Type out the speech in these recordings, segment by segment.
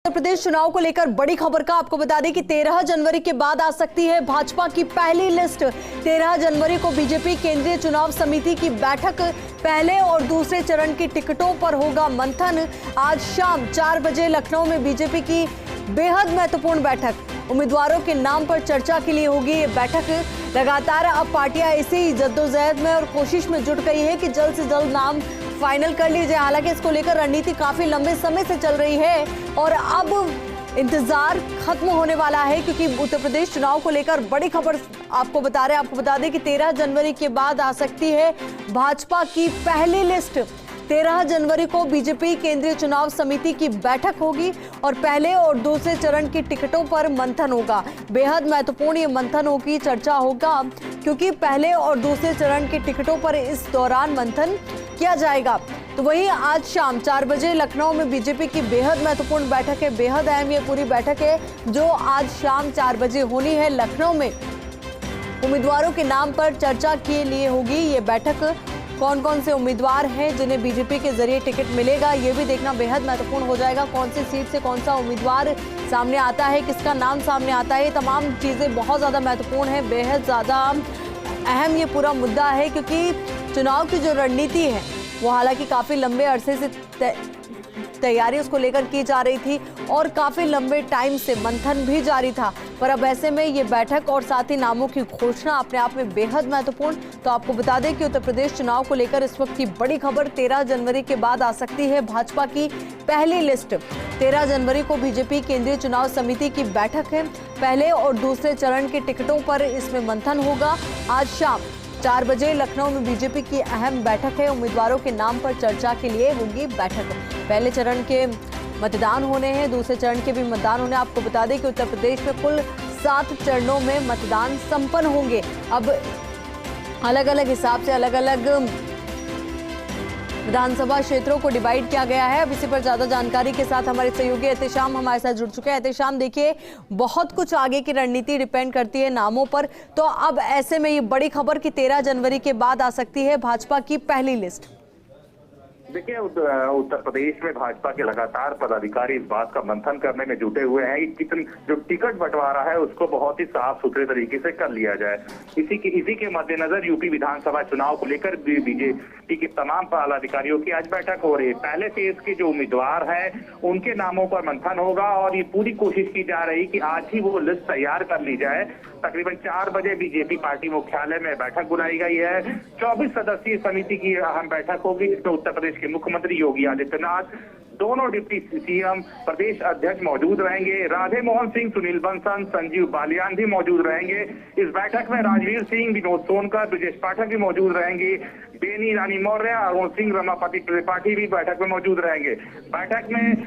उत्तर प्रदेश चुनाव को लेकर बड़ी खबर का आपको बता दें कि 13 जनवरी के बाद आ सकती है भाजपा की पहली लिस्ट। 13 जनवरी को बीजेपी केंद्रीय चुनाव समिति की बैठक, पहले और दूसरे चरण की टिकटों पर होगा मंथन। आज शाम 4 बजे लखनऊ में बीजेपी की बेहद महत्वपूर्ण बैठक, उम्मीदवारों के नाम पर चर्चा के लिए होगी ये बैठक। लगातार अब पार्टियां इसी जद्दोजहद में और कोशिश में जुट गई है कि जल्द से जल्द नाम फाइनल कर लीजिए। हालांकि इसको लेकर रणनीति काफी लंबे समय से चल रही है और अब इंतजार खत्म होने वाला है, क्योंकि उत्तर प्रदेश चुनाव को लेकर बड़ी खबर आपको बता रहे हैं। आपको बता दें कि 13 जनवरी के बाद आ सकती है भाजपा की पहली लिस्ट। 13 जनवरी को बीजेपी केंद्रीय चुनाव समिति की बैठक होगी और पहले और दूसरे चरण की टिकटों पर मंथन होगा। बेहद महत्वपूर्ण ये मंथन होगी, चर्चा होगा, क्योंकि पहले और दूसरे चरण की टिकटों पर इस दौरान मंथन किया जाएगा। तो वहीं आज शाम 4 बजे लखनऊ में बीजेपी की बेहद महत्वपूर्ण बैठक है। बेहद अहम ये पूरी बैठक है जो आज शाम 4 बजे होनी है लखनऊ में। उम्मीदवारों के नाम पर चर्चा के लिए होगी ये बैठक। कौन कौन से उम्मीदवार हैं जिन्हें बीजेपी के जरिए टिकट मिलेगा, ये भी देखना बेहद महत्वपूर्ण हो जाएगा। कौन सी सीट से कौन सा उम्मीदवार सामने आता है, किसका नाम सामने आता है, ये तमाम चीज़ें बहुत ज़्यादा महत्वपूर्ण है। बेहद ज़्यादा अहम ये पूरा मुद्दा है, क्योंकि चुनाव की जो रणनीति है वो हालांकि काफ़ी लंबे अरसे से तैयारी उसको लेकर की जा रही थी और काफ़ी लंबे टाइम से मंथन भी जारी था। पर अब ऐसे में ये बैठक और साथ ही नामों की घोषणा अपने आप में बेहद महत्वपूर्ण। तो आपको बता दें कि उत्तर प्रदेश चुनाव को लेकर इस वक्त की बड़ी खबर, 13 जनवरी के बाद आ सकती है भाजपा की पहली लिस्ट। 13 जनवरी को बीजेपी केंद्रीय चुनाव समिति की बैठक है। पहले और दूसरे चरण के टिकटों पर इसमें मंथन होगा। आज शाम 4 बजे लखनऊ में बीजेपी की अहम बैठक है। उम्मीदवारों के नाम पर चर्चा के लिए होगी बैठक। पहले चरण के मतदान होने हैं, दूसरे चरण के भी मतदान होने। आपको बता दें कि उत्तर प्रदेश में कुल 7 चरणों में मतदान संपन्न होंगे। अब अलग अलग हिसाब से अलग अलग विधानसभा क्षेत्रों को डिवाइड किया गया है। अब इसी पर ज्यादा जानकारी के साथ हमारे सहयोगी एहतेशाम हमारे साथ जुड़ चुके हैं। एहतेशाम, देखिए बहुत कुछ आगे की रणनीति डिपेंड करती है नामों पर, तो अब ऐसे में ये बड़ी खबर कि 13 जनवरी के बाद आ सकती है भाजपा की पहली लिस्ट। देखिए, उत्तर प्रदेश में भाजपा के लगातार पदाधिकारी इस बात का मंथन करने में जुटे हुए हैं कि कितने जो टिकट बंटवारा है उसको बहुत ही साफ सुथरे तरीके से कर लिया जाए। इसी के मद्देनजर यूपी विधानसभा चुनाव को लेकर बीजेपी के तमाम पदाधिकारियों की आज बैठक हो रही है। पहले फेज के जो उम्मीदवार हैं उनके नामों पर मंथन होगा और ये पूरी कोशिश की जा रही कि आज ही वो लिस्ट तैयार कर ली जाए। तकरीबन 4 बजे बीजेपी पार्टी मुख्यालय में बैठक बुलाई गई है। 24 सदस्यीय समिति की अहम बैठक होगी, जिसमें उत्तर प्रदेश के मुख्यमंत्री योगी आदित्यनाथ, दोनों डिप्टी सीएम, प्रदेश अध्यक्ष मौजूद रहेंगे। राधे मोहन सिंह, सुनील बंसल, संजीव बालियान भी मौजूद रहेंगे। इस बैठक में राजवीर सिंह, विनोद सोनकर, ब्रजेश पाठक भी मौजूद रहेंगे। बेनी रानी मौर्य, अरुण सिंह, रमापति त्रिपाठी भी बैठक में मौजूद रहेंगे। बैठक में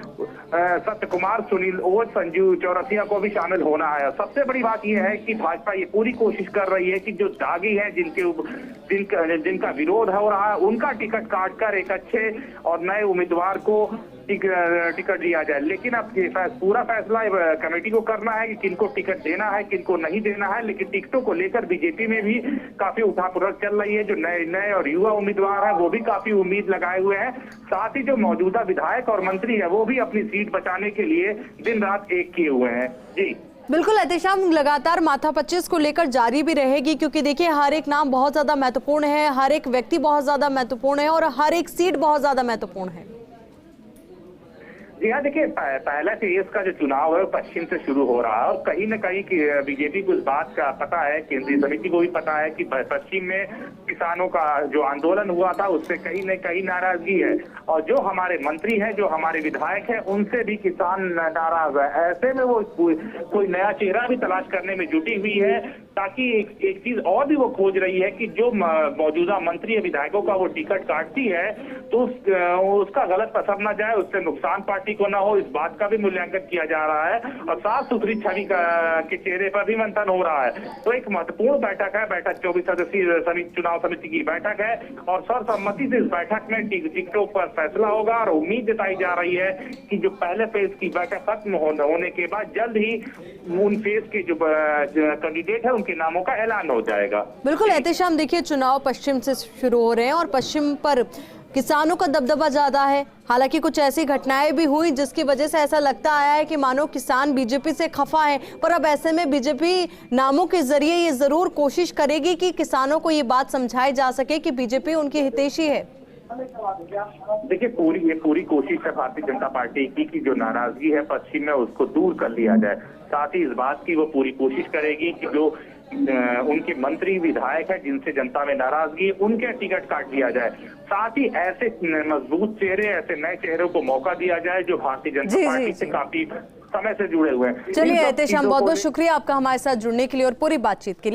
सत्य कुमार, सुनील ओझ, संजीव चौरसिया को भी शामिल होना है। सबसे बड़ी बात यह है कि भाजपा ये पूरी कोशिश कर रही है कि जो दागी है, जिनका विरोध हो रहा है, उनका टिकट काटकर एक अच्छे और नए उम्मीदवार को टिकट दिया जाए। लेकिन अब पूरा फैसला कमेटी को करना है कि किनको टिकट देना है, किनको नहीं देना है। लेकिन टिकटों को लेकर बीजेपी में भी काफी उठापटक चल रही है। जो नए और युवा उम्मीदवार हैं वो भी काफी उम्मीद लगाए हुए हैं। साथ ही जो मौजूदा विधायक और मंत्री है वो भी अपनी सीट बचाने के लिए दिन रात एक किए हुए हैं। जी बिल्कुल एहतेशाम, लगातार माथापच्चीस को लेकर जारी भी रहेगी, क्योंकि देखिए हर एक नाम बहुत ज्यादा महत्वपूर्ण है, हर एक व्यक्ति बहुत ज्यादा महत्वपूर्ण है और हर एक सीट बहुत ज्यादा महत्वपूर्ण है। जी हाँ, देखिए पहला फेज का जो चुनाव है पश्चिम से शुरू हो रहा है और कहीं न कहीं बीजेपी को इस बात का पता है, केंद्रीय समिति को भी पता है कि पश्चिम में किसानों का जो आंदोलन हुआ था उससे कहीं न कहीं नाराजगी है और जो हमारे मंत्री हैं, जो हमारे विधायक हैं, उनसे भी किसान नाराज है। ऐसे में वो कोई नया चेहरा भी तलाश करने में जुटी हुई है, ताकि एक चीज और भी वो खोज रही है कि जो मौजूदा मंत्री या विधायकों का वो टिकट काटती है तो उसका गलत असर न जाए, उससे नुकसान पार्टी को ना हो, इस बात का भी मूल्यांकन किया जा रहा है और साफ सुथरी छवि के चेहरे पर भी मंथन हो रहा है। तो एक महत्वपूर्ण बैठक है। बैठक 24 सदस्यीय चुनाव समिति की बैठक है और सर्वसम्मति से इस बैठक में टिकटों पर फैसला होगा और उम्मीद जताई जा रही है कि जो पहले फेज की बैठक खत्म होने के बाद जल्द ही उन फेज के जो कैंडिडेट है उनके नामों का ऐलान हो जाएगा। बिल्कुल एहतेशाम, देखिए चुनाव पश्चिम से शुरू हो रहे हैं और पश्चिम पर किसानों का दबदबा ज्यादा है। हालांकि कुछ ऐसी घटनाएं भी हुई जिसकी वजह से ऐसा लगता आया है कि मानो किसान बीजेपी से खफा है, पर अब ऐसे में बीजेपी नामों के जरिए ये जरूर कोशिश करेगी कि किसानों को ये बात समझाई जा सके कि बीजेपी उनकी हितैषी है। देखिए, पूरी कोशिश है भारतीय जनता पार्टी की कि जो नाराजगी है पश्चिम में उसको दूर कर लिया जाए। साथ ही इस बात की वो पूरी कोशिश करेगी कि जो उनके मंत्री विधायक है जिनसे जनता में नाराजगी, उनके टिकट काट दिया जाए। साथ ही ऐसे मजबूत चेहरे, ऐसे नए चेहरों को मौका दिया जाए जो भारतीय जनता पार्टी से काफी समय से जुड़े हुए हैं। चलिए एहतेशाम, बहुत बहुत शुक्रिया आपका हमारे साथ जुड़ने के लिए और पूरी बातचीत के लिए।